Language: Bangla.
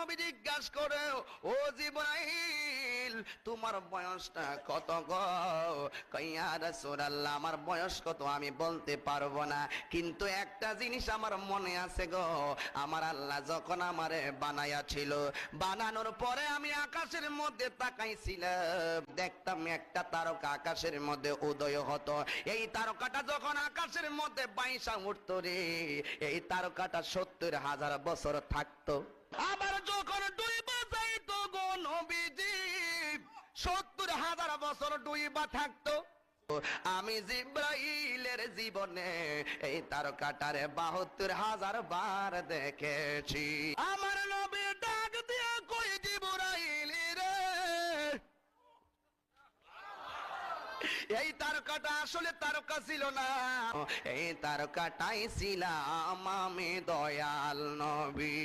নবী জিজ্ঞাসা করে, ও জিবরাইল তোমার বয়সটা কত গো? কই ইয়া রাসূলুল্লাহ আমার বয়স কত আমি বলতে পারবো না, কিন্তু একটা জিনিস আমার মনে আছে গো, আমার আল্লাহ যখন আমারে বানাইয়াছিল, বানানোর পরে আমি আকাশের মধ্যে তাকাইছিলাম, দেখতাম একটা তারকা আকাশের মধ্যে উদয় হতো। এই তারকাটা যখন আকাশের মধ্যে বাইসা উঠতো রে, এই তারকাটা ৭০,০০০ বছর থাকতো। আবার যখন ডুইবা যাইতো গো নবীজি, ৭০,০০০ বছর ডুইবা থাকতো। আমি জিব্রাইলের জীবনে এই তারকাটারে ৭২,০০০ বার দেখেছি। আমার নবী ডাক দিয়া কই, জিব্রাইল রে, এই তারকাটা আসলে তারকা ছিল না, এই তারকাটাই ছিলাম আমি, দয়াল নবী।